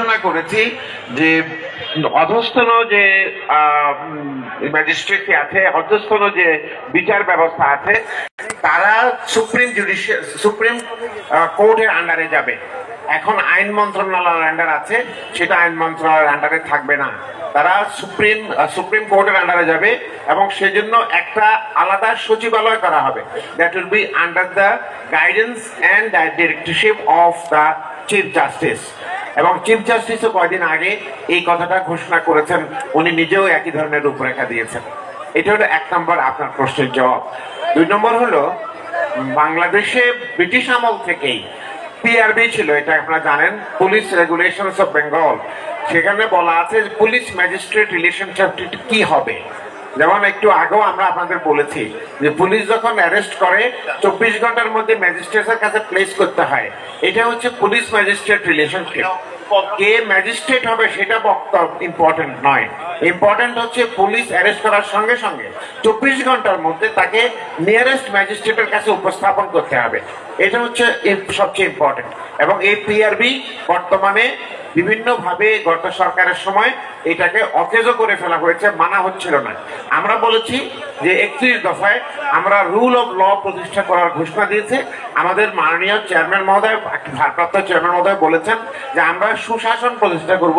ঘোষণা করেছি যে অধস্তন যে ম্যাজিস্ট্রেসি আছে, অধস্তন যে বিচার ব্যবস্থা আছে, তারা সুপ্রিম কোর্টের আন্ডারে যাবে। এখন আইন মন্ত্রণালয়ের আন্ডার আছে, সেটা আইন মন্ত্রণালয়ের আন্ডারে থাকবে না, তারা সুপ্রিম কোর্টের আন্ডারে যাবে এবং সেজন্য একটা আলাদা সচিবালয় করা হবে। That will be under the guidance and the directorship of the chief justice. এবং চিফ জাস্টিসও কয়েকদিন আগে এই কথাটা ঘোষণা করেছেন, উনি নিজেও একই ধরনের রূপরেখা দিয়েছেন। এটা হলো 1 নম্বর আপনার প্রশ্নের জবাব। 2 নম্বর হলো, বাংলাদেশে ব্রিটিশ আমল থেকেই পিআরবি ছিল, এটা আপনারা জানেন, পুলিশ রেগুলেশনস অফ বেঙ্গল। সেখানে বলা আছে পুলিশ ম্যাজিস্ট্রেট রিলেশনশিপটি কি হবে। যেমন একটু আগেও আমরা আপনাদের বলেছি যে পুলিশ যখন অ্যারেস্ট করে 24 ঘন্টার মধ্যে ম্যাজিস্ট্রেটের কাছে প্লেস করতে হয়। এটা হচ্ছে পুলিশ ম্যাজিস্ট্রেট রিলেশনশিপ। কে ম্যাজিস্ট্রেট হবে সেটা ইম্পর্টেন্ট নয়, ইম্পর্টেন্ট হচ্ছে পুলিশ অ্যারেস্ট করার সঙ্গে সঙ্গে 24 ঘন্টার মধ্যে তাকে নিয়ারেস্ট ম্যাজিস্ট্রেটের কাছে উপস্থাপন করতে হবে। এটা হচ্ছে সবচেয়ে ইম্পর্টেন্ট। এবং এই পিআরবি বর্তমানে বিভিন্নভাবে গত সরকারের সময় এটাকে অকেজো করে ফেলা হয়েছে, মানা হচ্ছিল না। আমরা বলেছি যে 31 দফায় আমরা রুল অফ ল প্রতিষ্ঠা করার ঘোষণা দিয়েছে। আমাদের মাননীয় চেয়ারম্যান মহোদয়, ভারপ্রাপ্ত চেয়ারম্যান মহোদয় বলেছেন যে আমরা সুশাসন প্রতিষ্ঠা করব,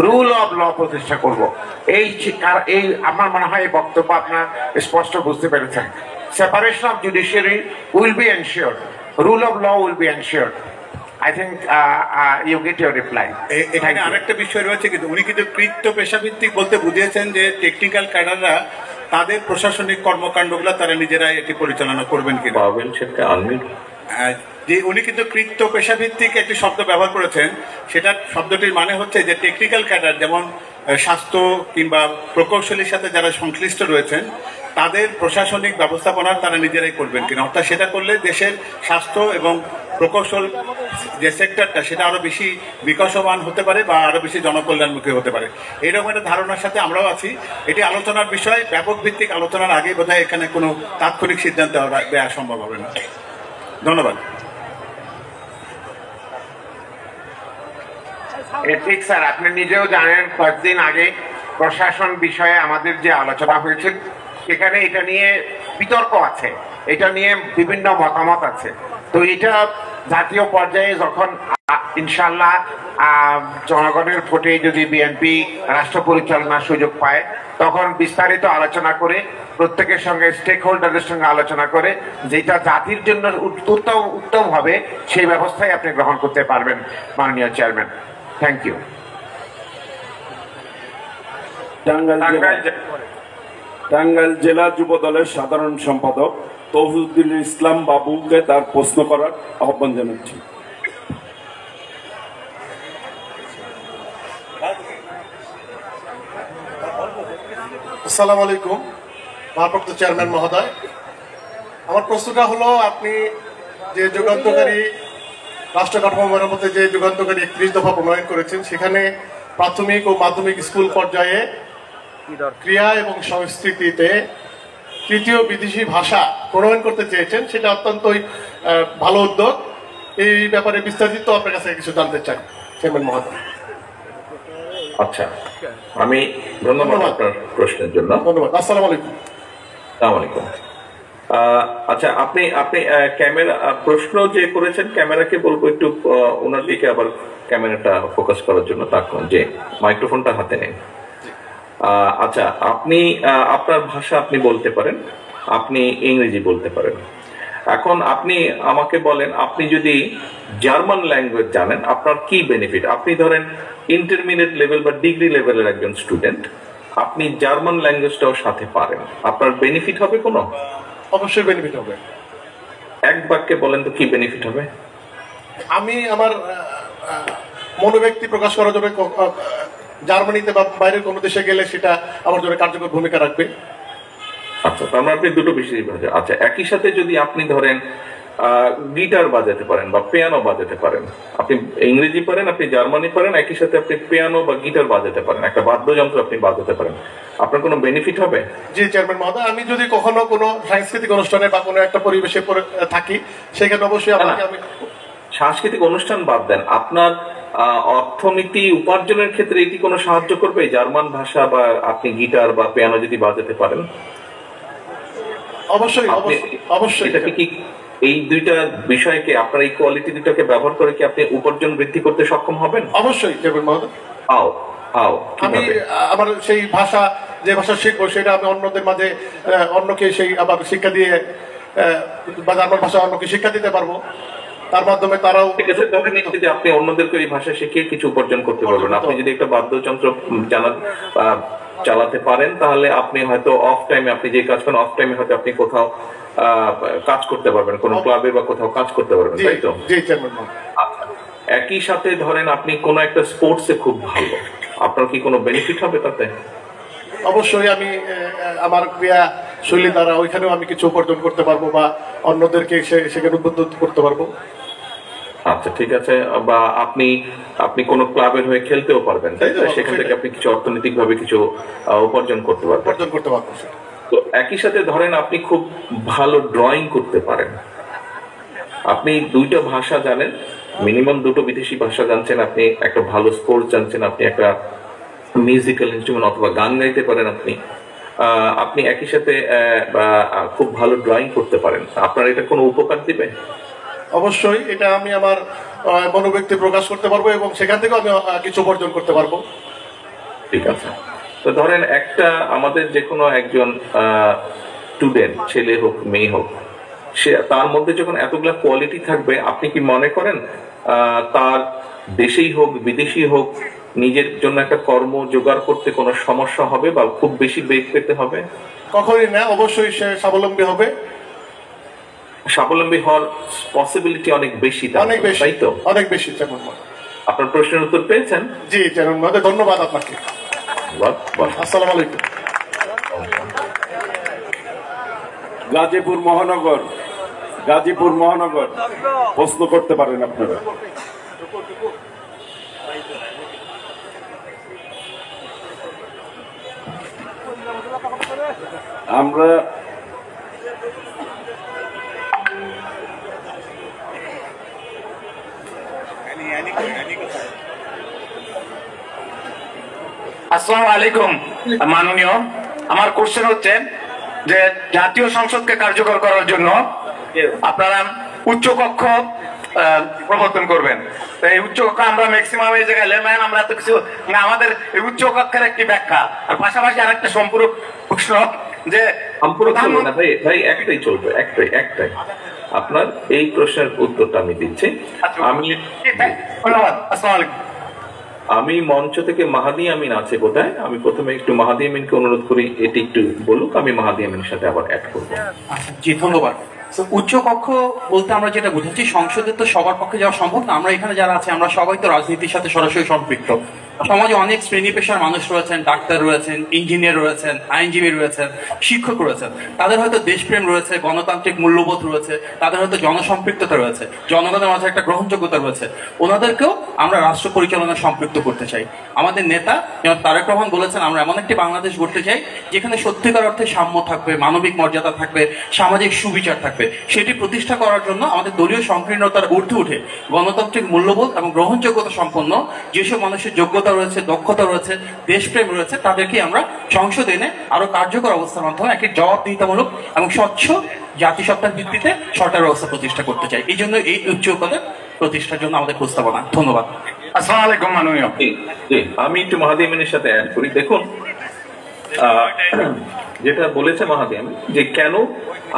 রুল অফ ল প্রতিষ্ঠা করব। এই আমার মনে হয় এই বক্তব্য আপনারা স্পষ্ট বুঝতে পেরেছেন। Separation of judiciary will be ensured, rule of law will be ensured. I think you get your reply. এখানে আরেকটা বিষয় রয়েছে, কিন্তু উনি কিন্তু কৃত্য পেশাভিত্তিক বলতে বুঝিয়েছেন যে টেকনিক্যাল ক্যাডাররা তাদের প্রশাসনিক কর্মকাণ্ডগুলো তারা নিজেরাই এটি পরিচালনা করবেন কিনা। যে উনি কিন্তু কৃত্য পেশাভিত্তিক একটি শব্দ ব্যবহার করেছেন, সেটা শব্দটির মানে হচ্ছে যে টেকনিক্যাল ক্যাডার, যেমন স্বাস্থ্য কিংবা প্রকৌশলীর সাথে যারা সংশ্লিষ্ট রয়েছেন, তাদের প্রশাসনিক ব্যবস্থাপনা তারা নিজেরাই করবেন কিনা। অর্থাৎ সেটা করলে দেশের স্বাস্থ্য এবং প্রকৌশল যে সেক্টরটা, সেটা আরো বেশি বিকাশমান হতে পারে বা আরো বেশি জনকল্যাণমুখী হতে পারে। এইরকম একটা ধারণার সাথে আমরাও আছি। এটি আলোচনার বিষয়, ব্যাপক ভিত্তিক আলোচনার আগে বোধহয় এখানে কোনো তাৎক্ষণিক সিদ্ধান্ত দেওয়া সম্ভব হবে না। ধন্যবাদ। ঠিক স্যার, আপনি নিজেও জানেন কয়েকদিন আগে প্রশাসন বিষয়ে আমাদের যে আলোচনা হয়েছে, সেখানে এটা নিয়ে বিতর্ক আছে, এটা নিয়ে বিভিন্ন মতামত আছে। তো এটা জাতীয় পর্যায়ে যখন ইনশাল্লাহ জনগণের ভোটে যদি বিএনপি রাষ্ট্র পরিচালনার সুযোগ পায়, তখন বিস্তারিত আলোচনা করে প্রত্যেকের সঙ্গে স্টেক হোল্ডারদের সঙ্গে আলোচনা করে যেটা জাতির জন্য উত্তম হবে, সেই ব্যবস্থাই আপনি গ্রহণ করতে পারবেন মাননীয় চেয়ারম্যান। Thank you. টাঙ্গাইল জেলা যুব দলের সাধারণ সম্পাদক তৌহিদুল ইসলাম বাবুকে তার প্রশ্ন করার আহ্বান জানাচ্ছি। আসসালামু আলাইকুম ভারপ্রাপ্ত চেয়ারম্যান মহোদয়, আমার প্রশ্নটা হলো, আপনি যে যুগান্তকারী রাষ্ট্র কাঠামো মেরামতে যে যুগান্তকারী 31 দফা প্রণয়ন করেছেন, সেখানে প্রাথমিক ও মাধ্যমিক স্কুল পর্যায়ে ক্রিয়া এবং সংস্কৃতিতে তৃতীয় বিদেশি ভাষা প্রণয়ন করতে চেয়েছেন। সেটা অত্যন্তই ভালো উদ্যোগ। এই ব্যাপারে বিস্তারিত আপনার কাছে কিছু জানতে চাই চেয়ারম্যান মহোদয়। আচ্ছা, আমি ধন্যবাদ আপনার প্রশ্নের জন্য। ধন্যবাদ। আসসালামু আলাইকুম। আসসালামু আলাইকুম। আচ্ছা, আপনি ক্যামেরা প্রশ্ন যে করেছেন, ক্যামেরাকে বলবো একটু ওনার দিকে আবার ক্যামেরাটা ফোকাস করার জন্য, তখন যে মাইক্রোফোনটা হাতে নেন। আচ্ছা, আপনি আপনার ভাষা আপনি বলতে পারেন, আপনি ইংরেজি বলতে পারেন। এখন আপনি আমাকে বলেন, আপনি যদি জার্মান ল্যাঙ্গুয়েজ জানেন আপনার কি বেনিফিট। আপনি ধরেন ইন্টারমিডিয়েট লেভেল বা ডিগ্রি লেভেলের একজন স্টুডেন্ট, আপনি জার্মান ল্যাঙ্গুয়েজটাও সাথে পারেন, আপনার বেনিফিট হবে কোনো? অবশ্যই বেনিফিট হবে। এক বাক্যে বলেন তো কি বেনিফিট হবে? আমি আমার মনোব্যক্তি প্রকাশ করার জন্য জার্মানিতে বা বাইরের কোনো দেশে গেলে সেটা আমার জন্য কার্যকর ভূমিকা রাখবে। আচ্ছা, তার মানে আপনি দুটো বিষয়। আচ্ছা, একই সাথে যদি আপনি ধরেন গিটার বাজাতে পারেন বা পিয়ানো বাজাতে পারেন, আপনি ইংরেজি পারেন, আপনি জার্মানি পারেন, একই সাথে আপনি পিয়ানো বা গিটার বাজাতে পারেন, একটা বাদ্যযন্ত্র আপনি বাজাতে পারেন, আপনার কোনো বেনিফিট হবে? জি চেয়ারম্যান মহোদয়, আমি যদি কখনো কোনো সাংস্কৃতিক অনুষ্ঠানে বা কোনো একটা পরিবেশে থাকি, সেখানে অবশ্যই আপনাকে আমি সাংস্কৃতিক অনুষ্ঠান বাদ দেন, আপনার অর্থনীতি উপার্জনের ক্ষেত্রে এটি কোনো সাহায্য করবে? জার্মান ভাষা বা আপনি গিটার বা পিয়ানো যদি বাজাতে পারেন, অবশ্যই অবশ্যই এটাকে কি এই দুইটা বিষয়কে আপনার এই কোয়ালিটি দুটাকে ব্যবহার করে কি আপনি উপার্জন বৃদ্ধি করতে সক্ষম হবেন? অবশ্যই চেয়ারম্যান মহোদয়। আমি আমি আমার সেই ভাষা, যে ভাষা শিখবো সেটা আমি অন্যদের মাঝে অন্যকে সেই আবার শিক্ষা দিয়ে বা জার্মান ভাষা অন্যকে শিক্ষা দিতে পারবো, তার মাধ্যমে তারাও। ঠিক আছে, তবে নিশ্চিত যে আপনি অন্যদেরকে এই ভাষা শিখিয়ে কিছু উপার্জন করতে পারবেন। আপনি যদি একটা বাদ্যযন্ত্র চালাতে পারেন তাহলে আপনি হয়তো অফ টাইমে, আপনি যে কাজ করেন অফ টাইমে হয়তো আপনি কোথাও কাজ করতে পারবেন, কোনো ক্লাবে বা কোথাও কাজ করতে পারবেন, তাই তো? জি চেয়ারম্যান। একই সাথে ধরেন আপনি কোনো একটা স্পোর্টসে খুব ভালো, আপনার কি কোনো বেনিফিট হবে তাতে? অবশ্যই আমি আমার ক্রিয়া শৈলী দ্বারা ওইখানেও আমি কিছু উপার্জন করতে পারবো বা অন্যদেরকে সেখানে উদ্বুদ্ধ করতে পারবো। আচ্ছা, ঠিক আছে। বা আপনি কোন ক্লাবের হয়ে খেলতেও পারবেন, তাই তো? সেখান থেকে আপনি কিছু অর্থনৈতিক ভাবে কিছু উপার্জন করতে পারবেন। তো একই সাথে ধরেন আপনি খুব ভালো ড্রয়িং করতে পারেন, আপনি দুইটা ভাষা জানেন, মিনিমাম দুটো বিদেশি ভাষা জানছেন, আপনি একটা ভালো স্পোর্টস জানছেন, আপনি একটা মিউজিক্যাল ইনস্ট্রুমেন্ট অথবা গান গাইতে পারেন, আপনি একই সাথে খুব ভালো ড্রয়িং করতে পারেন, আপনার এটা কোনো উপকার দিবে? অবশ্যই এটা আমি আমার মনোব্যক্তি প্রকাশ করতে পারবো এবং সেখান থেকে আমি কিছু উপার্জন করতে পারবো। ঠিক আছে। তো ধরেন একটা আমাদের যে কোনো একজন স্টুডেন্ট, ছেলে হোক মেয়ে হোক, সে তার মধ্যে যখন এতগুলা কোয়ালিটি থাকবে, আপনি কি মনে করেন তার দেশেই হোক বিদেশি হোক নিজের জন্য একটা কর্ম জোগাড় করতে কোনো সমস্যা হবে বা খুব বেশি বেগ পেতে হবে? কখনই না, অবশ্যই সে স্বাবলম্বী হবে। স্বাবলম্বী হওয়ার পসিবিলিটি অনেক বেশি, অনেক বেশি, তাই তো? অনেক বেশি। আপনার প্রশ্নের উত্তর পেয়েছেন? জি চেয়ারম্যান মহোদয়, ধন্যবাদ আপনাকে। আসসালামু আলাইকুম। গাজীপুর মহানগর প্রশ্ন করতে পারেন আপনারা। আমরা আসসালামু আলাইকুম মাননীয়, আমার কোশ্চেন হচ্ছে যে জাতীয় সংসদকে কার্যকর করার জন্য আপনারা উচ্চকক্ষ প্রবর্তন করবেন। এই উচ্চকক্ষ আমরা ম্যাক্সিমাম এই জায়গায় লেমান, আমরা তো কিছু না, আমাদের এই উচ্চকক্ষের একটি ব্যাখ্যা আর পাশাপাশি আরেকটা সম্পূরক প্রশ্ন যে ভাই একটাই চলবে, একটাই আপনার এই প্রশ্নের উত্তরটা আমি দিচ্ছি। ধন্যবাদ। আসসালামু আলাইকুম। আমি মঞ্চ থেকে মাহাদি আমিন আছে কোথায়, আমি প্রথমে একটু মাহাদি আমিনকে অনুরোধ করি এটি একটু বলুক, আমি মাহাদি আমিনের সাথে আবার অ্যাড করবো। জি ধন্যবাদ। উচ্চ কক্ষ বলতে আমরা যেটা বুঝেছি, সংসদে তো সবার পক্ষে যাওয়া সম্ভব না, আমরা এখানে যারা আছে আমরা সবাই তো রাজনীতির সাথে সরাসরি সম্পৃক্ত। সমাজে অনেক শ্রেণী পেশার মানুষ রয়েছেন, ডাক্তার রয়েছেন, ইঞ্জিনিয়ার রয়েছেন, আইনজীবী রয়েছেন, শিক্ষক রয়েছেন, তাদের হয়তো দেশপ্রেম রয়েছে, গণতান্ত্রিক মূল্যবোধ রয়েছে, তাদের হয়তো জনসম্পৃক্ততা রয়েছে, জনগণের মাঝে একটা গ্রহণযোগ্যতা রয়েছে, ওনাদেরকেও আমরা রাষ্ট্র পরিচালনায় সম্পৃক্ত করতে চাই। আমাদের নেতা যেমন তারেক রহমান বলেছেন, আমরা এমন একটি বাংলাদেশ গড়তে চাই যেখানে সত্যিকার অর্থে সাম্য থাকবে, মানবিক মর্যাদা থাকবে, সামাজিক সুবিচার থাকবে। সেটি প্রতিষ্ঠা করার জন্য আমাদের দলীয় সংকীর্ণতার ঊর্ধ্বে উঠে গণতান্ত্রিক মূল্যবোধ এবং গ্রহণযোগ্যতা সম্পন্ন যেসব মানুষের যোগ্যতা রয়েছে, দক্ষতা রয়েছে, দেশপ্রেম রয়েছে, তাদেরকে আমরা সংসদে এনে আরো কার্যকর অবস্থার মাধ্যমে একটি জবাবদিহিতামূলক এবং স্বচ্ছ জাতিসত্তার ভিত্তিতে সরকার ব্যবস্থা প্রতিষ্ঠা করতে চাই। এই জন্য এই উচ্চ পদে প্রতিষ্ঠার জন্য আমাদের প্রস্তাবনা। ধন্যবাদ। আসসালামু আলাইকুম মাননীয়। আমি একটু মাহাদি আমিনের সাথে অ্যাড করি। দেখুন, যেটা বলেছে মাহাদি আমিন যে কেন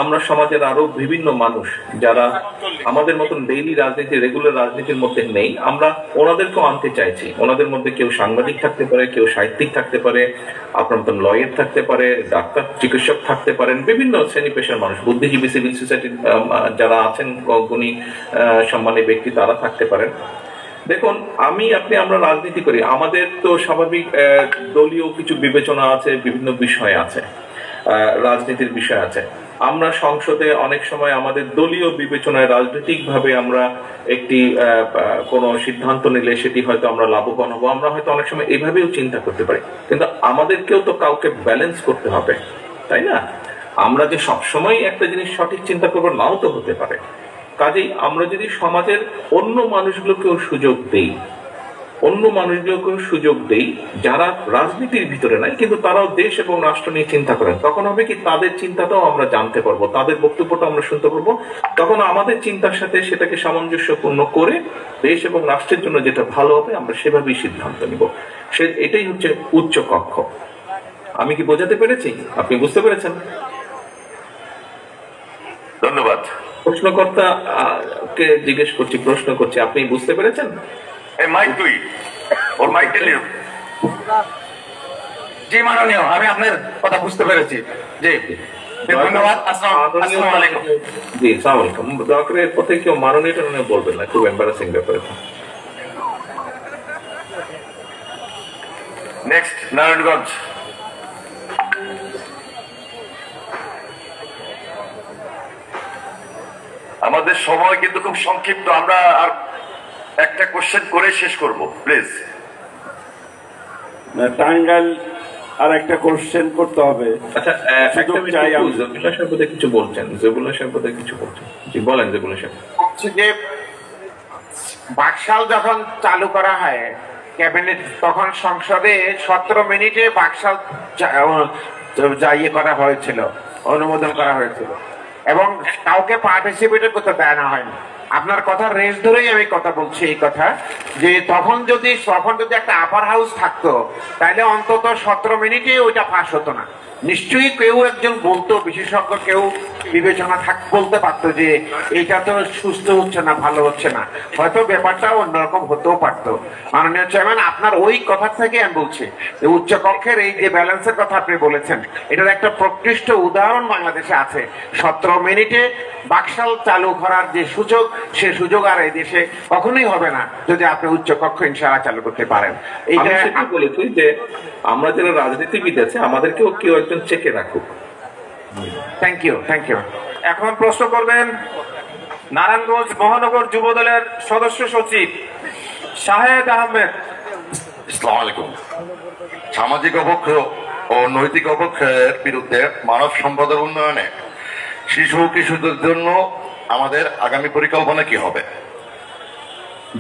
আমরা সমাজের আরো বিভিন্ন মানুষ যারা আমাদের মতন ডেইলি রাজনীতি, রেগুলার রাজনীতির মধ্যে নেই, আমরা ওনাদেরকেও আনতে চাইছি। ওনাদের মধ্যে কেউ সাংবাদিক থাকতে পারে, কেউ সাহিত্যিক থাকতে পারে, আপনার মতন লয়ার থাকতে পারে, ডাক্তার, চিকিৎসক থাকতে পারেন, বিভিন্ন শ্রেণী পেশার মানুষ, বুদ্ধিজীবী, সিভিল সোসাইটির যারা আছেন গুণী সম্মানী ব্যক্তি, তারা থাকতে পারেন। দেখুন, আমরা রাজনীতি করি, আমাদের তো স্বাভাবিক দলীয় কিছু বিবেচনা আছে, বিভিন্ন বিষয় আছে, রাজনীতির বিষয় আছে। আমরা সংসদে অনেক সময় আমাদের দলীয় বিবেচনায় রাজনৈতিক ভাবে আমরা একটি কোনো সিদ্ধান্ত নিলে সেটি হয়তো আমরা লাভবান হবো, আমরা হয়তো অনেক সময় এভাবেও চিন্তা করতে পারি। কিন্তু আমাদেরকেও তো কাউকে ব্যালেন্স করতে হবে, তাই না? আমরা যে সবসময় একটা জিনিস সঠিক চিন্তা করবো নাও তো হতে পারে। কাজেই আমরা যদি সমাজের অন্য মানুষগুলোকেও সুযোগ দেই, যারা রাজনীতির ভিতরে নাই কিন্তু তারাও দেশ এবং রাষ্ট্র নিয়ে চিন্তা করেন, তখন হবে কি তাদের চিন্তাটাও আমরা জানতে পারবো, তাদের বক্তব্যটা আমরা শুনতে পারবো, তখন আমাদের চিন্তার সাথে সেটাকে সামঞ্জস্যপূর্ণ করে দেশ এবং রাষ্ট্রের জন্য যেটা ভালো হবে আমরা সেভাবেই সিদ্ধান্ত নিব। এটাই হচ্ছে উচ্চ কক্ষ। আমি কি বোঝাতে পেরেছি? আপনি বুঝতে পেরেছেন? ধন্যবাদ। প্রশ্নকর্তা কে জিজ্ঞেস করছি, প্রশ্ন করছি, আপনি বুঝতে পেরেছেন? মাইক তুই ওর মাইক টেনে। জি মাননীয়, আমি আপনার কথা বুঝতে পেরেছি। জি ধন্যবাদ। আসসালামু আলাইকুম। জি আসসালামু আলাইকুম। দয়া করে এর পথে কেউ মাননীয় টাননীয় বলবেন না, খুব এম্বারাসিং ব্যাপার। নেক্সট নারায়ণগঞ্জ। আমাদের সময় কিন্তু খুব সংক্ষিপ্ত, আমরা আর একটা কোশ্চেন করে শেষ করব প্লিজ। টাঙ্গাইল আর একটা কোশ্চেন করতে হবে। আচ্ছা জেবুল্লাহ সাহেব বোধহয় কিছু বলছেন, জি বলেন জেবুল্লাহ সাহেব। হচ্ছে যে বাকশাল যখন চালু করা হয় ক্যাবিনেট, তখন সংসদে 17 মিনিটে বাকশাল করা হয়েছিল, অনুমোদন করা হয়েছিল এবং কাউকে পার্টিসিপেট করতে দেয় না হয়নি। আপনার কথা রেস ধরেই আমি কথা বলছি এই কথা, যে তখন যদি একটা আপার হাউস থাকতো তাহলে অন্তত 17 মিনিটে ওইটা পাস হতো না। নিশ্চয়ই কেউ একজন বলতো, বিশেষজ্ঞ কেউ বিবেচনা বলতে পারতো যে এইটা তো সুস্থ হচ্ছে না, ভালো হচ্ছে না, হয়তো ব্যাপারটা অন্যরকম হতেও পারতো। মাননীয় চেয়ারম্যান, আপনার ওই কথা থেকে আমি বলছি যে উচ্চকক্ষের এই যে ব্যালেন্সের কথা আপনি বলেছেন, এটার একটা প্রকৃষ্ট উদাহরণ বাংলাদেশে আছে। 17 মিনিটে বাকশাল চালু করার যে সুযোগ, সে সুযোগ আর এই দেশে কখনোই হবে না যদি আপনি উচ্চকক্ষ ইনশাআল্লাহ চালু করতে পারেন। এইটা আমি বলেছি যে আমরা যারা রাজনীতিবিদ আছে আমাদেরকেও কেউ একজন চেকে রাখুক। Thank you. এখন প্রশ্ন করবেন নারায়ণগঞ্জ মহানগর যুব দলের সদস্য সচিব শাহেদ আহমেদ। আসসালামু আলাইকুম। সামাজিক অবক্ষয় ও নৈতিক অবক্ষয়ের বিরুদ্ধে মানব সম্পদের উন্নয়নে শিশু কিশোরদের জন্য আমাদের আগামী পরিকল্পনা কি হবে?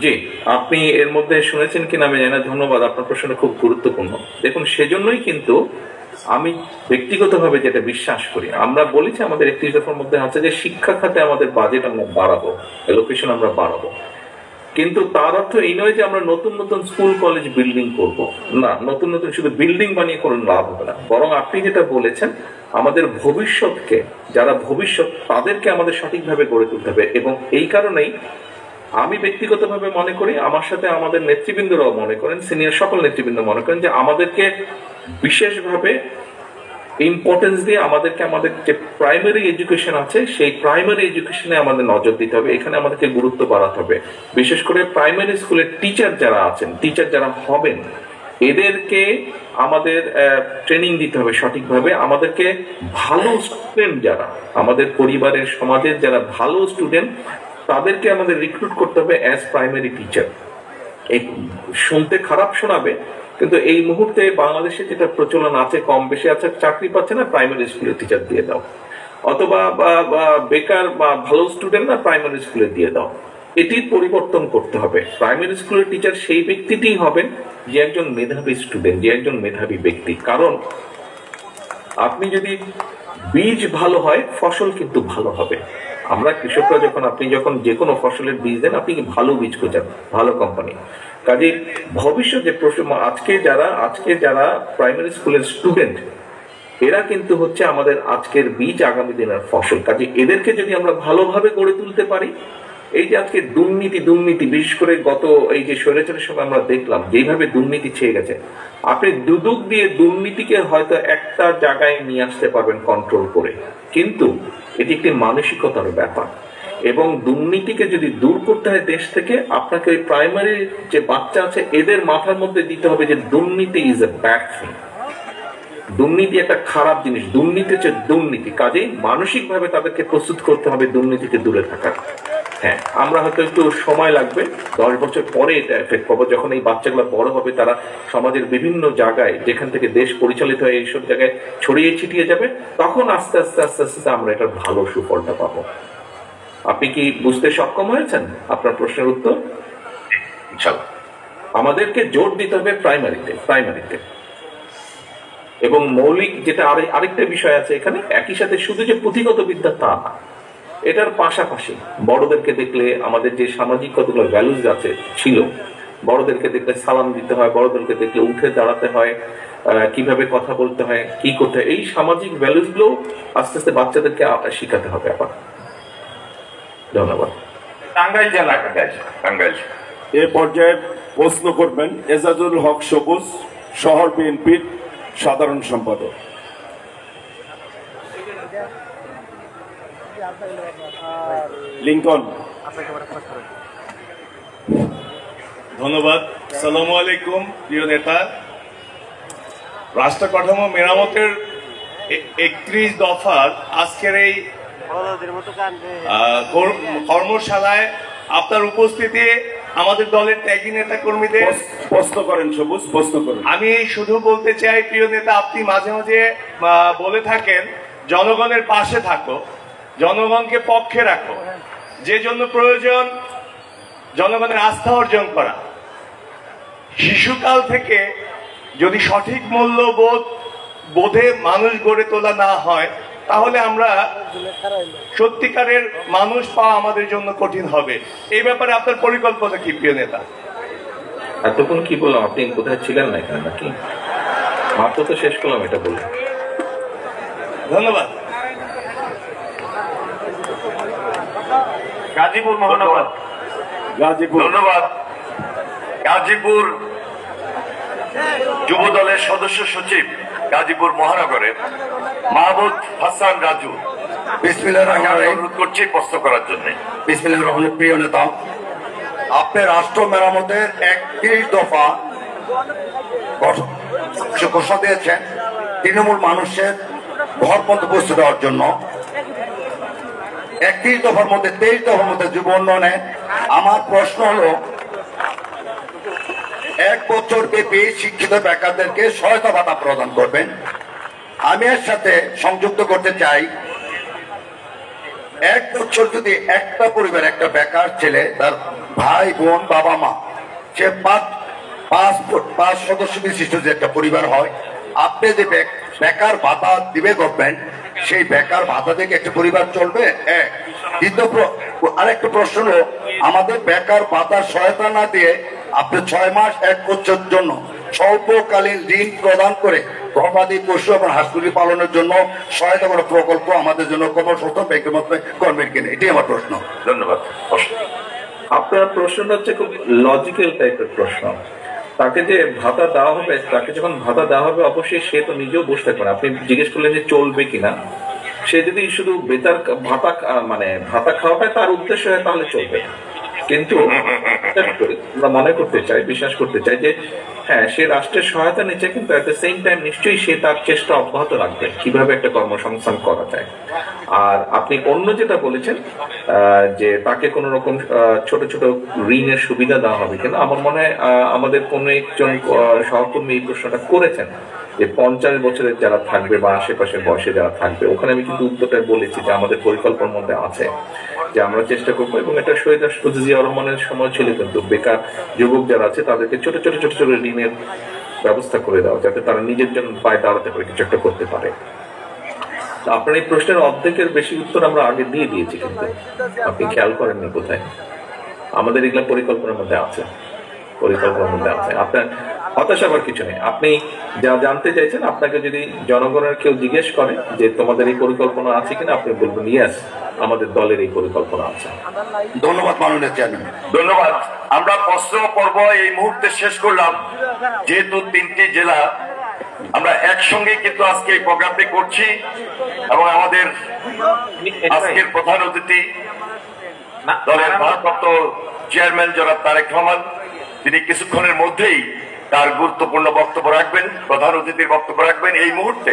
জি, আপনি এর মধ্যে শুনেছেন কিনা আমি জানি না, ধন্যবাদ, আপনার প্রশ্নটা খুব গুরুত্বপূর্ণ। দেখুন, সেজন্যই কিন্তু আমি ব্যক্তিগতভাবে যেটা বিশ্বাস করি, আমরা বলেছি আমাদের 31 দফার মধ্যে আছে যে শিক্ষা খাতে আমাদের বাজেট আমরা বাড়াবো, এলোকেশন আমরা বাড়াবো, কিন্তু তার অর্থ এই নয় যে আমরা নতুন নতুন স্কুল কলেজ বিল্ডিং করব না। নতুন নতুন শুধু বিল্ডিং বানিয়ে কোনো লাভ হবে না, বরং আপনি যেটা বলেছেন আমাদের ভবিষ্যৎকে, যারা ভবিষ্যৎ তাদেরকে আমাদের সঠিকভাবে গড়ে তুলতে হবে। এবং এই কারণেই আমি ব্যক্তিগতভাবে মনে করি, আমার সাথে আমাদের নেতৃবৃন্দরাও মনে করেন, সিনিয়র সকল নেতৃবৃন্দ মনে করেন যে আমাদেরকে বিশেষভাবে ইম্পর্টেন্স দিয়ে আমাদের যে প্রাইমারি এডুকেশন আছে সেই প্রাইমারি এডুকেশনে আমাদের নজর দিতে হবে, এখানে আমাদেরকে গুরুত্ব বাড়াতে হবে। বিশেষ করে প্রাইমারি স্কুলের টিচার যারা আছেন, টিচার যারা হবেন, এদেরকে আমাদের ট্রেনিং দিতে হবে সঠিকভাবে। আমাদেরকে ভালো স্টুডেন্ট যারা আমাদের পরিবারের সমাজের যারা ভালো স্টুডেন্ট তাদেরকে আমাদের রিক্রুট করতে হবে অ্যাজ প্রাইমারি টিচার। এই শুনতে খারাপ শোনাবে, কিন্তু এই মুহূর্তে বাংলাদেশে যেটা প্রচলন আছে, কম বেশি আছে, চাকরি পাচ্ছে না প্রাইমারি স্কুলের টিচার দিয়ে দাও, অথবা বেকার বা ভালো স্টুডেন্ট না প্রাইমারি স্কুলে দিয়ে দাও। এটির পরিবর্তন করতে হবে। প্রাইমারি স্কুলের টিচার সেই ব্যক্তিটিই হবেন যে একজন মেধাবী স্টুডেন্ট, যে একজন মেধাবী ব্যক্তি। কারণ আপনি যদি বীজ ভালো হয় ফসল কিন্তু ভালো হবে। আমরা কৃষকরা আপনি যখন যে কোনো ফসলের বীজ দেন, আপনি ভালো বীজ খোঁজেন, ভালো কোম্পানি। কাজে ভবিষ্যতে আজকে যারা প্রাইমারি স্কুলের স্টুডেন্ট, এরা কিন্তু হচ্ছে আমাদের আজকের বীজ, আগামী দিনের ফসল। কাজে এদেরকে যদি আমরা ভালোভাবে গড়ে তুলতে পারি, এই যে আজকে দুর্নীতি বিশেষ করে গত এই যে স্বৈরাচারের সময় আমরা দেখলাম যেভাবে দুর্নীতি ছেয়ে গেছে, আপনি দুদক দিয়ে দুর্নীতিকে হয়তো একটা জায়গায় নিয়ে আসতে পারবেন কন্ট্রোল করে, কিন্তু এটি একটি মানসিকতার ব্যাপার। এবং দুর্নীতিকে যদি দূর করতে হয় দেশ থেকে, আপনাকে ওই প্রাইমারি যে বাচ্চা আছে এদের মাথার মধ্যে দিতে হবে যে দুর্নীতি ইজ এ ব্যাড থিং, দুর্নীতি একটা খারাপ জিনিস, দুর্নীতি হচ্ছে দুর্নীতি। কাজেই মানসিকভাবে তাদেরকে প্রস্তুত করতে হবে দুর্নীতিতে দূরে থাকার। হ্যাঁ, আমরা হয়তো একটু সময় লাগবে, 10 বছর পরে এটা এফেক্ট পাবো, যখন এই বাচ্চাগুলো বড় হবে, তারা সমাজের বিভিন্ন জায়গায় যেখান থেকে দেশ পরিচালিত হয় এইসব জায়গায় ছড়িয়ে ছিটিয়ে যাবে, তখন আস্তে আস্তে আমরা এটার ভালো সুফলটা পাবো। আপনি কি বুঝতে সক্ষম হয়েছেন আপনার প্রশ্নের উত্তর? ইনশাআল্লাহ। আমাদেরকে জোর দিতে হবে প্রাইমারিতে এবং মৌলিক যেটা আরেকটা বিষয় আছে এখানে, একই সাথে শুধু যে পুঁথিগত বিদ্যা তা না, এটার পাশাপাশি বড়দেরকে দেখলে আমাদের যে সামাজিক কতগুলো ভ্যালুজ আছে ছিল, বড়দেরকে দেখলে সালাম দিতে হয়, বড়দেরকে দেখলে উঠে দাঁড়াতে হয়, কিভাবে কথা বলতে হয়, কি করতে হয়, এই সামাজিক ভ্যালুজ গুলো আস্তে আস্তে বাচ্চাদেরকে শিখাতে হবে আবার। ধন্যবাদ। টাঙ্গাইল জেলা টাঙ্গাইল। এ পর্যায়ে প্রশ্ন করবেন এজাজুল হক সবুজ, শহর বিএনপির সাধারণ সম্পাদক। লিঙ্কন। ধন্যবাদ। আসসালামু আলাইকুম প্রিয় নেতা। রাষ্ট্র কাঠামো মেরামতের 31 দফার আজকের এই কর্মশালায় আপনার উপস্থিতি আমাদের দলের ত্যাগী নেতা কর্মীদের প্রশ্ন করেন সবুজ, প্রশ্ন করেন। আমি শুধু বলতে চাই প্রিয় নেতা, আপনি মাঝে মাঝে বলে থাকেন জনগণের পাশে থাকো, জনগণকে পক্ষে রাখো, যে জন্য প্রয়োজন জনগণের আস্থা অর্জন করা। শিশুকাল থেকে যদি সঠিক বোধে মানুষ গড়ে তোলা না হয়, তাহলে আমরা সত্যিকারের মানুষ পাওয়া আমাদের জন্য কঠিন হবে। এই ব্যাপারে আপনার পরিকল্পনা কি প্রিয় নেতা? এতক্ষণ কি বললাম, আপনি কোথায় ছিলেন না এখানে নাকি? মাত্র তো শেষ করলাম এটা বলে। ধন্যবাদ। গাজীপুর মহানগর। গাজীপুর। ধন্যবাদ। গাজীপুর যুব দলের সদস্য সচিব গাজীপুর মহানগরের মাহমুদ হাসান রাজু, বিসমিল্লাহির রহমানির রহিম, অনুরোধ করছি প্রশ্ন করার জন্য। বিসমিল্লাহির রহমানির রহিম। প্রিয় নেতা, আপনি রাষ্ট্র মেরামতের 31 দফা ঘোষণা দিয়েছেন তৃণমূল মানুষের ঘরপথ বস্তু দেওয়ার জন্য। 31 দফার মধ্যে 23 দফার মধ্যে যুব উন্নয়নে আমার প্রশ্ন হলো, 1 বছর ব্যাপী শিক্ষিত বেকারদেরকে সহায়তা ভাতা প্রদান করবেন। আমি এর সাথে সংযুক্ত করতে চাই, 1 বছর যদি একটা পরিবার, একটা বেকার ছেলে, তার ভাই বোন বাবা মা, সে পাঁচ সদস্য বিশিষ্ট যে একটা পরিবার হয়, আপনি যে বেকার ভাতা দিবে গভর্নমেন্ট, সেই বেকার ভাতা থেকে একটা পরিবার চলবে। দ্বিতীয় আরেকটা প্রশ্ন হলো, আমাদের বেকার ভাতার সহায়তা না দিয়ে আপনি 6 মাস 1 বছরের জন্য স্বল্পকালীন ঋণ প্রদান করে গবাদি পশু এবং হাঁস মুরগি পালনের জন্য সহায়তা করার প্রকল্প আমাদের জন্য কর্মসংস্থান ব্যাংকের মধ্যে করবেন কিনা, এটাই আমার প্রশ্ন। ধন্যবাদ। আপনার প্রশ্নটা হচ্ছে খুব লজিক্যাল টাইপের প্রশ্ন। তাকে যে ভাতা দেওয়া হবে, তাকে যখন ভাতা দেওয়া হবে অবশ্যই সে তো নিজেও বুঝতে পারে। আপনি জিজ্ঞেস করলেন যে চলবে কিনা, সে যদি শুধু বেতার ভাতা খাওয়াটাই তার উদ্দেশ্য হয় তাহলে চলবে। কিন্তু আমরা মনে করতে চাই, বিশ্বাস করতে চাই যে হ্যাঁ, সে রাষ্ট্রের সহায়তা নিচ্ছে, কিন্তু এট দ্য সেম টাইম নিশ্চয়ই সে তার চেষ্টা অব্যাহত রাখবে কিভাবে একটা কর্মসংস্থান করা যায়। আর আপনি অন্য যেটা বলেছেন যে তাকে কোন রকম ছোট ছোট ঋণের সুবিধা দেওয়া হবে কিনা, আমার মনে হয় আমাদের কোন একজন সহকর্মী এই প্রশ্নটা করেছেন যে 50 বছরের যারা থাকবে বা আশেপাশের বয়সে যারা থাকবে, ওখানে আমি কিন্তু উত্তরটা বলেছি যে আমাদের পরিকল্পনার মধ্যে আছে যে আমরা চেষ্টা করবো, এবং এটা শহীদ রাষ্ট্রপতি জিয়া রহমানের সময় ছিল কিন্তু বেকার যুবক যারা আছে তাদেরকে ছোট ছোট ঋণের ব্যবস্থা করে দেওয়া, যাতে তারা নিজের জন্য পায়ে দাঁড়াতে পারে, কিছু একটা করতে পারে। আপনার এই প্রশ্নের অর্ধেকের বেশি উত্তর আমরা আগে দিয়ে দিয়েছি, কিন্তু আপনি খেয়াল করেননি কোথায়। আমাদের এগুলা পরিকল্পনার মধ্যে আছে, পরিকল্পনার মধ্যে আছে। আপনার হতাশা আবার কিছু নেই। আপনি যা জানতে চাইছেন, আপনাকে যদি জনগণের কেউ জিজ্ঞেস করে যে তোমাদের এই পরিকল্পনা আছে কিনা, আপনি বলবেন ইয়েস, আমাদের দলের এই পরিকল্পনা আছে। ধন্যবাদ মাননীয় চেয়ারম্যান। ধন্যবাদ। আমরা প্রশ্ন পর্ব এই মুহূর্তে শেষ করলাম। যেহেতু 3টি জেলা, আমরা একসঙ্গে কিন্তু আজকে এই প্রোগ্রামটি করছি, এবং আমাদের আজকের প্রধান অতিথি দলের ভারপ্রাপ্ত চেয়ারম্যান জনাব তারেক রহমান, তিনি কিছুক্ষণের মধ্যেই তার গুরুত্বপূর্ণ বক্তব্য রাখবেন, প্রধান অতিথির বক্তব্য রাখবেন। এই মুহূর্তে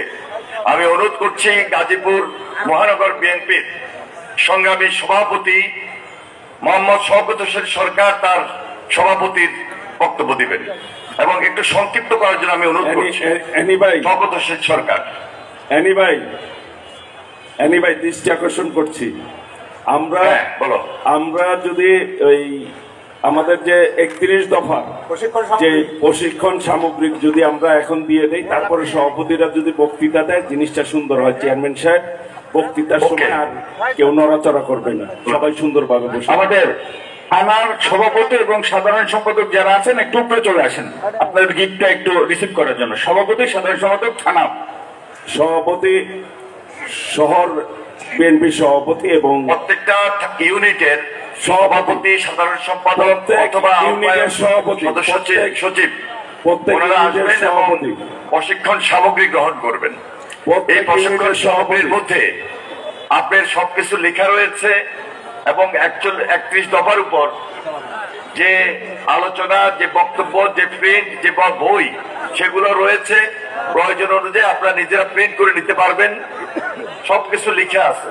আমি অনুরোধ করছি গাজীপুর মহানগর বিএনপির সংগ্রামী সভাপতি মোহাম্মদ শওকত হোসেন সরকার তার সভাপতির বক্তব্য দিবেন, এবং একটু সংক্ষিপ্ত করার জন্য আমি অনুরোধ করছি শওকত হোসেন সরকার। ভাই দৃষ্টি আকর্ষণ করছি, আমরা যদি ওই আমাদের যে 31 দফা যে প্রশিক্ষণ সামগ্রিক যদি আমরা এখন দিয়ে দেই, তারপরে সভাপতিরা যদি বক্তৃতা দেয়, জিনিসটা সুন্দর হয়। চেয়ারম্যান সাহেব বক্তৃতার সময় আর কেউ নড়াচড়া করবে না, সবাই সুন্দরভাবে বসে। আমাদের থানার সভাপতি এবং সাধারণ সম্পাদক যারা আছেন একটু উপরে চলে আসেন আপনাদের গিফটটা একটু রিসিভ করার জন্য। সভাপতি, সাধারণ সম্পাদক, থানা সভাপতি, শহর বিএনপি সভাপতি এবং প্রত্যেকটা ইউনিটের সভাপতি, সাধারণ সম্পাদক অথবা সদস্য সচিব ওনারা আসবেন এবং প্রশিক্ষণ সামগ্রী গ্রহণ করবেন। এই প্রশিক্ষণ সামগ্রীর মধ্যে আপনার সবকিছু লেখা রয়েছে এবং 31 দফার উপর যে আলোচনা, যে বক্তব্য, যে প্রিন্ট, যে বই সেগুলো রয়েছে। প্রয়োজন অনুযায়ী আপনারা নিজেরা প্রিন্ট করে নিতে পারবেন, সবকিছু লিখে আছে।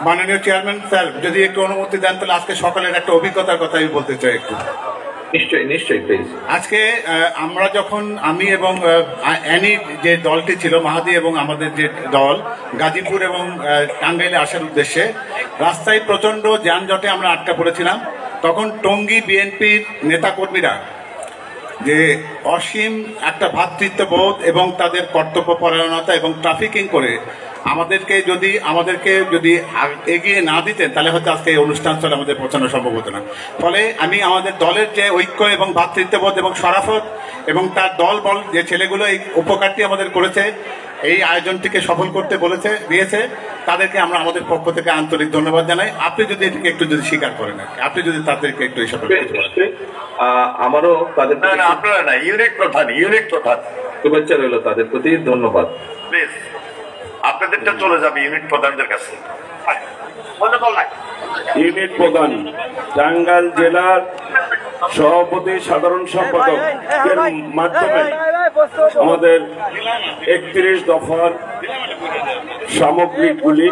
মাননীয় চেয়ারম্যান স্যার, যদি একটু অনুমতি দেন তাহলে আজকে সকালের একটা অভিজ্ঞতার কথা আমি বলতে চাই একটু। নিশ্চয়ই প্লিজ। আজকে আমরা যখন আমি এবং অ্যানি যে দলটি ছিল, মাহাদি এবং আমাদের যে দল গাজীপুর এবং টাঙ্গাইলে আসার উদ্দেশ্যে রাস্তায় প্রচন্ড যানজটে আমরা আটকা পড়েছিলাম। তখন টঙ্গী বিএনপির নেতাকর্মীরা যে অসীম একটা ভ্রাতৃত্ববোধ এবং তাদের কর্তব্যপরায়ণতা এবং ট্রাফিকিং করে আমাদেরকে যদি এগিয়ে না দিতেন তাহলে হয়তো আজকে এই অনুষ্ঠানস্থলে আমাদের পৌঁছানো সম্ভব হতো না। ফলে আমি আমাদের দলের যে ঐক্য এবং ভ্রাতৃত্ববোধ এবং শরাফত এবং তার দল বল যে ছেলেগুলো এই উপকারটি আমাদের করেছে, এই আয়োজনটিকে সফল করতে দিয়েছে, তাদেরকে আমরা আমাদের পক্ষ থেকে আন্তরিক ধন্যবাদ জানাই। আপনি যদি এটিকে একটু স্বীকার করেন, আপনি যদি তাদেরকে একটু এই সফল আমারও তাদের আপনারা না, ইউনিট প্রধান শুভেচ্ছা রইল, তাদের প্রতি ধন্যবাদ। প্লিজ আপনাদেরটা চলে যাবে ইউনিট প্রধানদের কাছে। ইউনিট প্রধান, টাঙ্গাইল জেলার সভাপতি, সাধারণ সম্পাদক এর মাধ্যমে আমাদের 31 দফার সামগ্রিকগুলি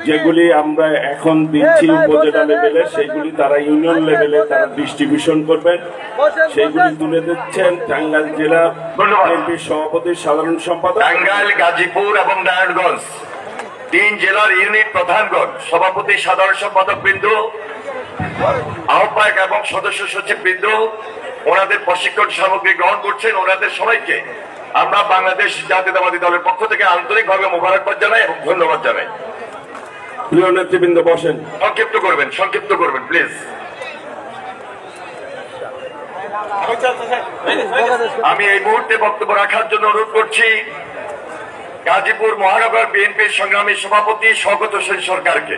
যেগুলি আমরা এখন দিচ্ছি উপজেলা লেভেলে, সেগুলি তারা ইউনিয়ন লেভেলে তারা ডিস্ট্রিবিউশন করবেন, সেগুলি তুলে দিচ্ছেন টাঙ্গাইল জেলা বিএনপির সভাপতি, সাধারণ সম্পাদক। টাঙ্গাইল, গাজীপুর এবং নারায়ণগঞ্জ 3 জেলার ইউনিট প্রধানগণ, সভাপতি, সাধারণ সম্পাদক বৃন্দ, আহ্বায়ক এবং সদস্য সচিব বৃন্দ ওনাদের প্রশিক্ষণ সামগ্রী গ্রহণ করছেন। ওনাদের সবাইকে আমরা বাংলাদেশ জাতীয়তাবাদী দলের পক্ষ থেকে আন্তরিকভাবে মোবারকবাদ জানাই এবং ধন্যবাদ জানাই। প্রিয় নেতৃবৃন্দ বসেন। সংক্ষিপ্ত করবেন প্লিজ। আমি এই মুহূর্তে বক্তব্য রাখার জন্য অনুরোধ করছি গাজীপুর মহানগর বিএনপির সংগ্রামী সভাপতি শওকত হোসেন সরকারকে।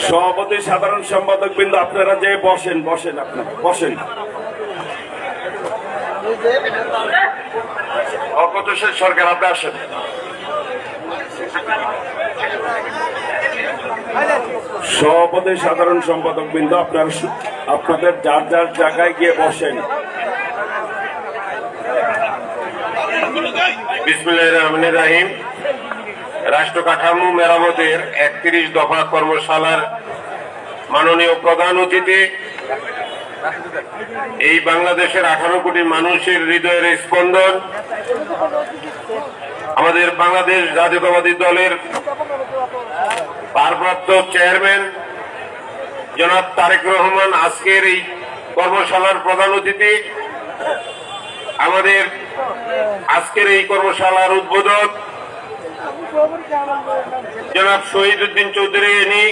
সভাপতি, সাধারণ সম্পাদক বৃন্দ আপনারা যে বসেন, আপনারা বসেন। শওকত হোসেন সরকার, আপনি আসেন। সভাপতি, সাধারণ সম্পাদক বৃন্দ আপনাদের যার যার জায়গায় গিয়ে বসেন। বিসমিল্লাহির রহমানির রহিম। রাষ্ট্র কাঠামো মেরামতের 31 দফা কর্মশালার মাননীয় প্রধান অতিথি, এই বাংলাদেশের 18 কোটি মানুষের হৃদয়ের স্পন্দন, আমাদের বাংলাদেশ জাতীয়তাবাদী দলের ভারপ্রাপ্ত চেয়ারম্যান জনাব তারেক রহমান আজকের এই কর্মশালার প্রধান অতিথি, আমাদের আজকের এই কর্মশালার উদ্বোধক জনাব শহীদ উদ্দিন চৌধুরী এনি,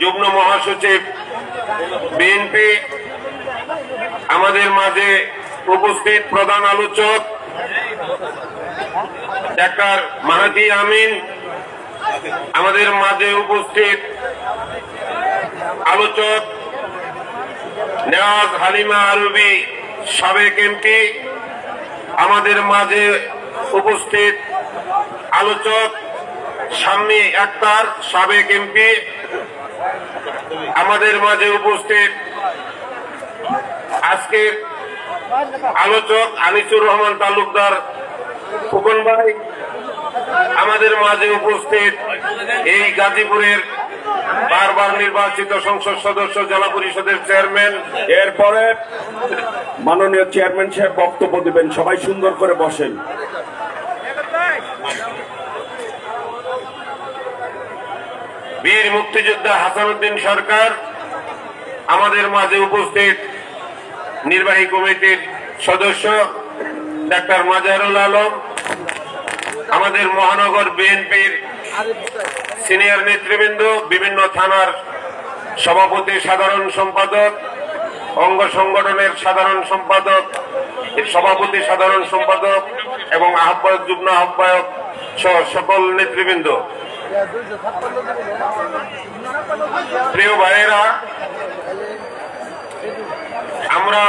যুগ্ম মহাসচিব বিএনপি, আমাদের মাঝে উপস্থিত প্রধান আলোচক ডাক্তার মাহাদি আমিন, আমাদের মাঝে উপস্থিত আলোচক নেওয়াজ হালিমা আরবি সাবেক এমপি, আমাদের মাঝে উপস্থিত আলোচক শাম্মী আক্তার সাবেক এমপি, আমাদের মাঝে উপস্থিত আজকের আলোচক আনিসুর রহমান তালুকদার ফুকন ভাই, আমাদের মাঝে উপস্থিত এই গাজীপুরের বারবার নির্বাচিত সংসদ সদস্য, জেলা পরিষদের চেয়ারম্যান। এরপরে মাননীয় চেয়ারম্যান সাহেব বক্তব্য দিবেন। সবাই সুন্দর করে বসেন। বীর মুক্তিযোদ্ধা হাসানুদ্দিন সরকার আমাদের মাঝে উপস্থিত, নির্বাহী কমিটির সদস্য ডাক্তার মাজারুল আলম, আমাদের মহানগর বিএনপির সিনিয়র নেতৃবৃন্দ, বিভিন্ন থানার সভাপতি, সাধারণ সম্পাদক, অঙ্গ সংগঠনের সাধারণ সম্পাদক, সভাপতি, সাধারণ সম্পাদক এবং আহ্বায়ক, যুগ্ম আহ্বায়ক সহ সকল নেতৃবৃন্দ, প্রিয় ভাইয়েরা, আমরা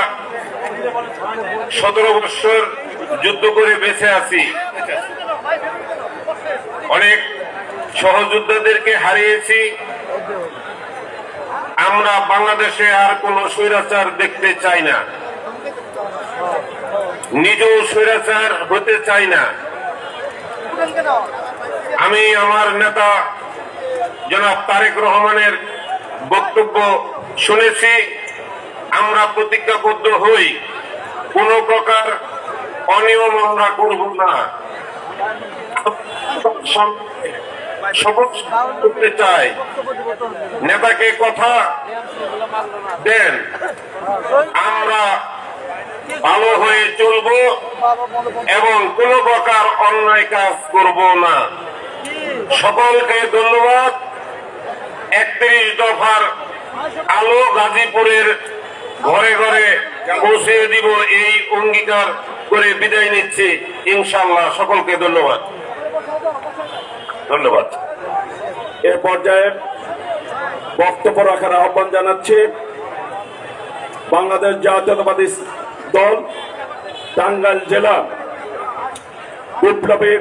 17 বছর যুদ্ধ করে বেঁচে আছি। অনেক সহযোদ্ধাদেরকে হারিয়েছি। আমরা বাংলাদেশে আর কোন স্বৈরাচার দেখতে চাই না, নিজেও স্বৈরাচার হতে চাই না। আমি আমার নেতা জনাব তারেক রহমানের বক্তব্য শুনেছি। আমরা প্রতিজ্ঞাবদ্ধ হই, কোন প্রকার অনিয়ম আমরা করব না, করতে চাই। নেতাকে কথা দেন, আমরা ভালো হয়ে চলব এবং কোন প্রকার অন্যায় কাজ করব না। সকলকে ধন্যবাদ। 31 দফার আলো গাজীপুরের ঘরে ঘরে পৌঁছে দিব, এই অঙ্গীকার করে বিদায় নিচ্ছি ইনশাআল্লাহ। সকলকে ধন্যবাদ। ধন্যবাদ। এ পর্যায়ে বক্তব্য রাখার আহ্বান জানাচ্ছি বাংলাদেশ জাতীয়তাবাদী দল টাঙ্গাইল জেলা বিপ্লবী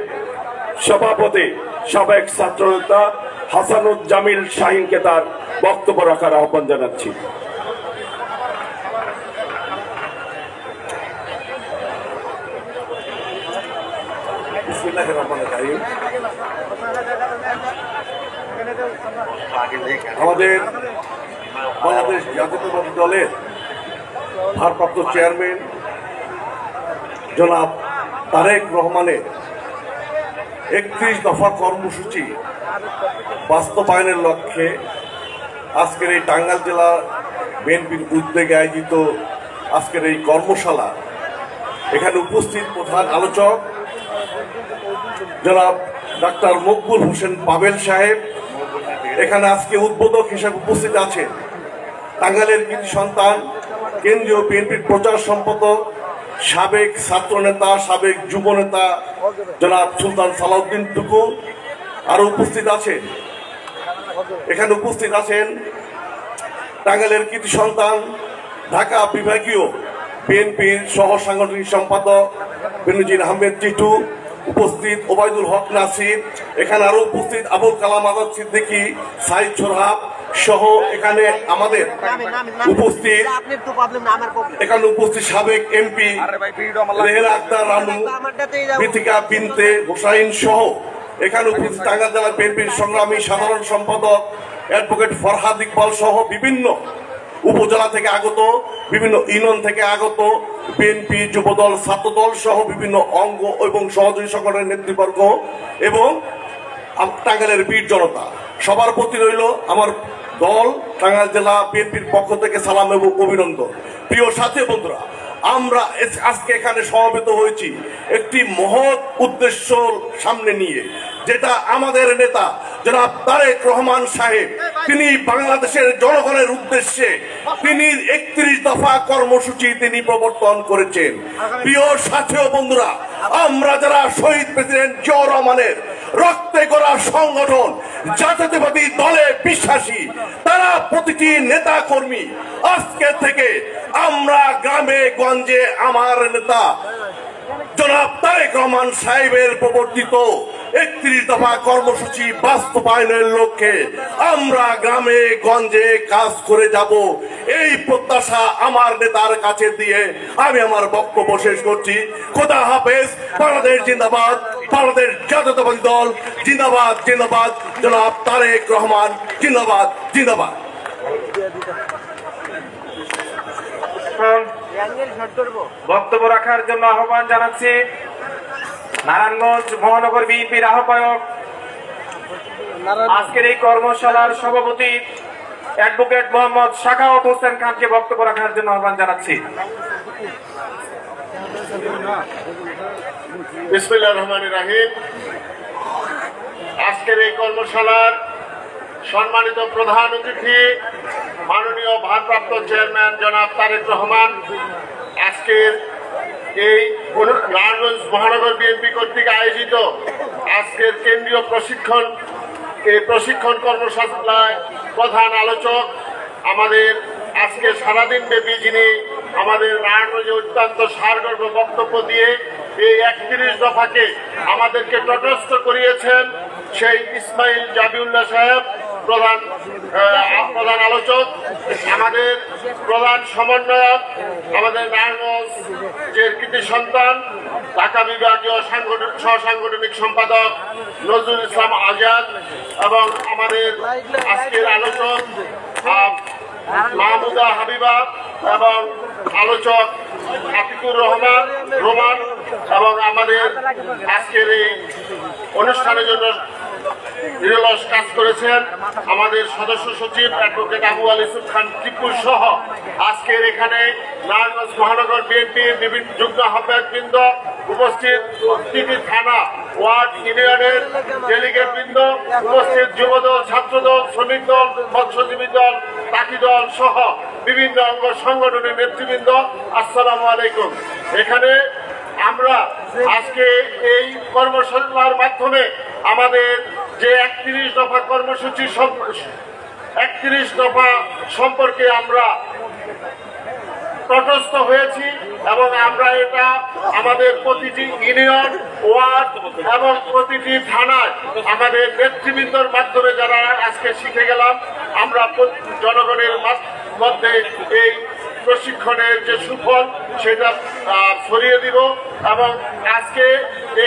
সভাপতি, সাবেক ছাত্রনেতা হাসানুজ্জামিল শাহিনকে তার বক্তব্য রাখার আহ্বান জানাচ্ছি। আমাদের বাংলাদেশ জাতীয়তাবাদী দলের ভারপ্রাপ্ত চেয়ারম্যান জনাব তারেক রহমানের 31 দফা কর্মসূচি বাস্তবায়নের লক্ষ্যে আজকের এই টাঙ্গাইল জেলা বিএনপির উদ্যোগে আয়োজিত আজকের এই কর্মশালা, এখানে উপস্থিত প্রধান আলোচক জনাব ডাক্তার মকবুল হোসেন পাবেল সাহেব, এখানে আজকে উদ্বোধক হিসেবে উপস্থিত আছেন টাঙ্গাইলের কৃতি সন্তান, কেন্দ্রীয় বিএনপির প্রচার সম্পাদক, সাবেক ছাত্র নেতা, সাবেক যুব নেতা জনাব সুলতান সালাউদ্দিন টুকু। আরো উপস্থিত আছেন, এখানে উপস্থিত আছেন টাঙ্গাইলের কৃতি সন্তান, ঢাকা বিভাগীয় বিএনপির সহ সাংগঠনিক সম্পাদক বেনজির আহমেদ টিটু, উপস্থিত ওবায়দুল হক নাসির, এখানে আরো উপস্থিত আবুল কালাম আজাদ সিদ্দিকী, সাইদ সোরহাব সহ এখানে আমাদের উপস্থিত সাবেক এমপি রেহেলা আক্তার রানু, বিথিকা বিনতে হোসাইন সহ এখানে উপস্থিত টাঙ্গাইল জেলা বিএনপির সংগ্রামী সাধারণ সম্পাদক অ্যাডভোকেট ফরহাদ ইকবাল সহ বিভিন্ন উপজেলা থেকে আগত, বিভিন্ন ইউনিয়ন থেকে আগত বিএনপি, যুবদল, ছাত্রদল সহ বিভিন্ন অঙ্গ এবং সহযোগী সংগঠনের নেতৃবর্গ এবং টাঙ্গাইলের বীর জনতা, সবার প্রতি রইল আমার দল টাঙ্গাইল জেলা বিএনপির পক্ষ থেকে সালাম এবং অভিনন্দন। প্রিয় সাথী বন্ধুরা, আমরা আজকে এখানে সমবেত হয়েছি একটি মহৎ উদ্দেশ্য সামনে নিয়ে, যেটা আমাদের নেতা জনাব তারেক রহমান সাহেব তিনি বাংলাদেশের জনগণের উদ্দেশ্যে তিনি 31 দফা কর্মসূচি তিনি প্রবর্তন করেছেন। প্রিয় সাথী বন্ধুরা, আমরা যারা শহীদ প্রেসিডেন্ট জিয়াউর রহমানের রক্তে গড়া সংগঠন জাতীয়তাবাদী দলে বিশ্বাসী, তারা প্রতিটি নেতা কর্মী আজকে থেকে আমরা গ্রামে গঞ্জে আমার নেতা জনাব তারেক রহমান সাহেবের প্রবর্তিত 31 দফা কর্মসূচি বাস্তবায়নের লক্ষ্যে আমরা গ্রামে গঞ্জে কাজ করে যাব, এই প্রত্যাশা আমার নেতার কাছে দিয়ে আমি আমার বক্তব্য শেষ করছি। খোদা হাফেজ। বাংলাদেশ জিন্দাবাদ। বাংলাদেশ জাতীয়তাবাদী দল জিন্দাবাদ জিন্দাবাদ, জনাব তারেক রহমান জিন্দাবাদ জিন্দাবাদ। বক্তব্য রাখার জন্য আহ্বান জানাচ্ছি নারায়ণগঞ্জ মহানগর বিএনপির আহ্বায়ক, আজকের এই কর্মশালার সভাপতি অ্যাডভোকেট মোহাম্মদ শাখাওয়াত হোসেন খানকে বক্তব্য রাখার জন্য আহ্বান জানাচ্ছি। বিসমিল্লাহির রহমানির রহিম। আজকের এই কর্মশালার সম্মানিত প্রধান অতিথি মাননীয় ভারপ্রাপ্ত চেয়ারম্যান জনাব তারেক রহমান, আজকের এই নারায়ণগঞ্জ মহানগর বিএনপি কর্তৃক আয়োজিত আজকের কেন্দ্রীয় প্রশিক্ষণ কর্মশালায় প্রধান আলোচক, আমাদের আজকে সারাদিন ব্যাপী যিনি আমাদের নারায়ণগঞ্জে অত্যন্ত সারগর্ভ বক্তব্য দিয়ে এই 31 দফাকে আমাদেরকে তটস্থ করিয়েছেন, সেই ইসমাইল জাবিউল্লাহ সাহেব প্রধান আলোচক, আমাদের প্রধান সমন্বয়ক, আমাদের নারায়ণগঞ্জের কৃতি সন্তান ঢাকা বিভাগীয় সহসাংগঠনিক সম্পাদক নজরুল ইসলাম আজাদ, এবং আমাদের আজকের আলোচক মাহমুদা হাবিবা এবং আলোচক আতিকুর রহমান, এবং আমাদের আজকের এই অনুষ্ঠানের জন্য নিরলস কাজ করেছেন আমাদের সদস্য সচিব অ্যাডভোকেট আবু আল ইউসুফ খান টিপু সহ আজকের এখানে নারায়ণগঞ্জ মহানগর বিএনপির বিভিন্ন যুগ্ম আহ্বায়কবৃন্দ উপস্থিত, প্রতিটি থানা ওয়ার্ড ইউনিয়নের ডেলিগেট বৃন্দ উপস্থিত, যুবদল, ছাত্রদল, শ্রমিক দল, মৎস্যজীবী দল, তাঁতি দল সহ বিভিন্ন অঙ্গ সংগঠনের নেতৃবৃন্দ, আসসালামু আলাইকুম। এখানে আমরা আজকে এই কর্মশালার মাধ্যমে আমাদের যে 31 দফা কর্মসূচি 31 দফা সম্পর্কে আমরা তটস্থ হয়েছি, এবং আমরা এটা আমাদের প্রতিটি ইউনিয়ন, ওয়ার্ড এবং প্রতিটি থানায় আমাদের নেতৃবৃন্দর মাধ্যমে যারা আজকে শিখে গেলাম, আমরা জনগণের মধ্যে এই প্রশিক্ষণের যে সুফল সেটা ছড়িয়ে দিব। এবং আজকে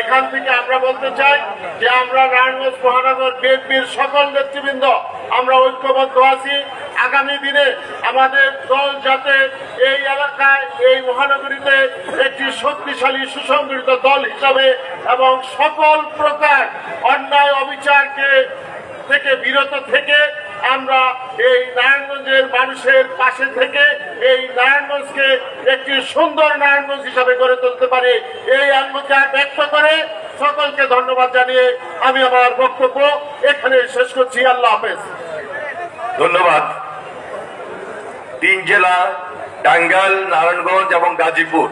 এখান থেকে আমরা বলতে চাই যে আমরা নারায়ণগঞ্জ মহানগর বিএনপির সকল নেতৃবৃন্দ আমরা ঐক্যবদ্ধ আছি। আগামী দিনে আমাদের দল যাতে এই এলাকায়, এই মহানগরীতে একটি শক্তিশালী সুসংগঠিত দল হিসাবে এবং সকল প্রকার অন্যায় অবিচারকে থেকে বিরত থেকে আমরা এই নারায়ণগঞ্জের মানুষের পাশে থেকে এই নারায়ণগঞ্জকে একটি সুন্দর নারায়ণগঞ্জ হিসাবে গড়ে তুলতে পারি, এই আঙ্গিকার ব্যক্ত করে সকলকে ধন্যবাদ জানিয়ে আমি আমার বক্তব্য এখানে শেষ করছি। আল্লাহ হাফেজ। ধন্যবাদ। 3 জেলা টাঙ্গাইল, নারায়ণগঞ্জ এবং গাজীপুর